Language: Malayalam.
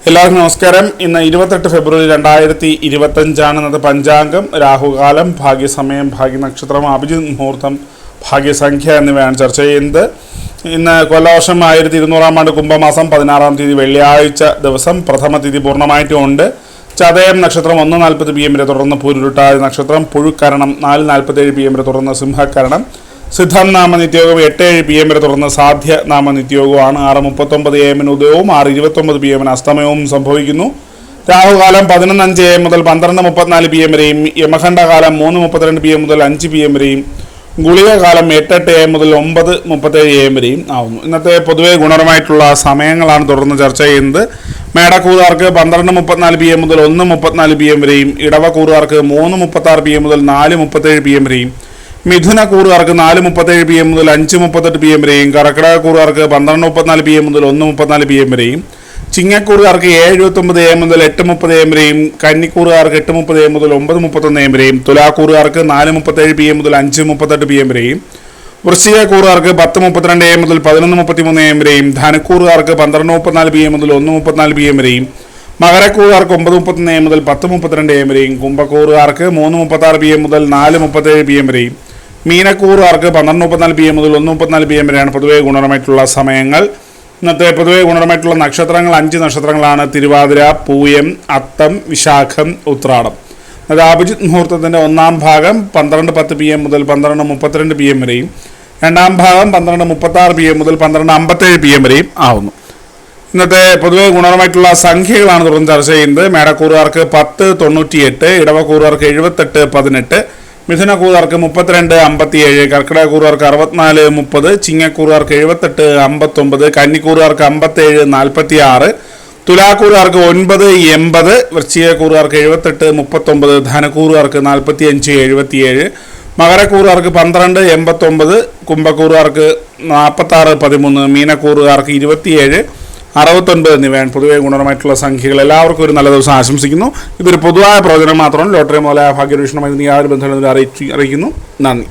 എല്ലാവർക്കും നമസ്കാരം. ഇന്ന് 28 ഫെബ്രുവരി 2025 ഇന്നത്തെ പഞ്ചാംഗം. രാഹുകാലം, ഭാഗ്യസമയം, ഭാഗ്യനക്ഷത്രം, അഭിജിത് മുഹൂർത്തം, ഭാഗ്യസംഖ്യ എന്നിവയാണ് ചർച്ച ചെയ്യുന്നത്. ഇന്ന് കൊല്ലവർഷം 1200 ആണ്ട് കുംഭമാസം 16 തീയതി വെള്ളിയാഴ്ച ദിവസം. പ്രഥമ തിഥി പൂർണ്ണമായിട്ടും ഉണ്ട്. ചതയം നക്ഷത്രം 1:40 PM വരെ തുടർന്ന് പൂരുരുട്ടാതി നക്ഷത്രം, പുഴുക്കരണം 4:47 PM വരെ തുടർന്ന് സിംഹക്കരണം, സിദ്ധം നാമ നിത്യയോഗം 8:7 PM വരെ തുടർന്ന് സാധ്യ നാമ നിത്യയോഗമാണ്. 6:39 AM ഉദയവും 6:29 PM അസ്തമയവും സംഭവിക്കുന്നു. രാഹുകാലം 11:05 AM മുതൽ 12:34 PM വരെയും, യമഖണ്ഡകാലം 3:32 PM മുതൽ 5 PM വരെയും, ഗുളിക കാലം 8:08 AM മുതൽ 9:37 AM വരെയും ആവുന്നു. ഇന്നത്തെ പൊതുവെ ഗുണപരമായിട്ടുള്ള സമയങ്ങളാണ് തുടർന്ന് ചർച്ച ചെയ്യുന്നത്. മേടക്കൂറുകാർക്ക് 12:34 PM മുതൽ 1:34 PM വരെയും, ഇടവക്കൂറുകാർക്ക് 3:36 PM മുതൽ 4:37 PM വരെയും, മിഥുന കൂറുകാർക്ക് 4:37 PM മുതൽ 5:38 PM വരെയും, കർക്കിടക കൂറുകാർക്ക് 12:34 PM മുതൽ 1:34 PM വരെയും, ചിങ്ങക്കൂറുകാർക്ക് 7:29 AM മുതൽ 8:30 AM വരെയും, കന്നിക്കൂറുകാർക്ക് 8:30 AM മുതൽ 9:31 AM വരെയും, തുലാക്കൂറുകാർക്ക് 4:37 PM മുതൽ 5:38 PM വരെയും, വൃശ്ചികക്കൂറുകാർക്ക് 10:32 AM മുതൽ 11:33 AM വരെയും, ധനുക്കൂറുകാർക്ക് 12:34 PM മുതൽ 1:34 PM വരെയും, മകരക്കൂറുകാർക്ക് 9:31 AM മുതൽ 10:32 AM വരെയും, കുംഭക്കൂറുകാർക്ക് 3:36 PM മുതൽ 4:37 PM വരെയും, മീനക്കൂറുകാർക്ക് 12:34 PM മുതൽ 1:34 PM വരെയാണ് പൊതുവെ ഗുണപരമായിട്ടുള്ള സമയങ്ങൾ. ഇന്നത്തെ പൊതുവെ ഗുണപരമായിട്ടുള്ള നക്ഷത്രങ്ങൾ 5 നക്ഷത്രങ്ങളാണ്: തിരുവാതിര, പൂയം, അത്തം, വിശാഖം, ഉത്രാടം. അത് അഭിജിത് മുഹൂർത്തത്തിൻ്റെ ഒന്നാം ഭാഗം 12:10 PM മുതൽ 12:32 PM വരെയും, രണ്ടാം ഭാഗം 12:36 PM മുതൽ 12:57 PM വരെയും ആവുന്നു. ഇന്നത്തെ പൊതുവെ ഗുണപരമായിട്ടുള്ള സംഖ്യകളാണ് തുടർന്ന് ചർച്ച ചെയ്യുന്നത്. മേടക്കൂറുകാർക്ക് 10:98, ഇടവക്കൂറുകാർക്ക് 78:18, മിഥുനക്കൂറുകാർക്ക് 32:57, കർക്കിടകക്കൂറുകാർക്ക് 64:30, ചിങ്ങക്കൂറുകാർക്ക് 78:59, കന്നിക്കൂറുകാർക്ക് 57:46, തുലാക്കൂറുകാർക്ക് 9:80, വൃശ്ചികക്കൂറുകാർക്ക് 78:39, ധനക്കൂറുകാർക്ക് 45:77, മകരക്കൂറുകാർക്ക് 12:89, കുംഭക്കൂറുകാർക്ക് 46:13, മീനക്കൂറുകാർക്ക് 27:69 എന്നിവയാണ് പൊതുവെ ഗുണപരമായിട്ടുള്ള സംഖ്യകൾ. എല്ലാവർക്കും ഒരു നല്ല ദിവസം ആശംസിക്കുന്നു. ഇതൊരു പൊതുവായ പ്രവചനം മാത്രമാണ്. ലോട്ടറി മുതലായ ഭാഗ്യപരീക്ഷണമായി യാതൊരു ബന്ധങ്ങളും അറിയിക്കുന്നു. നന്ദി.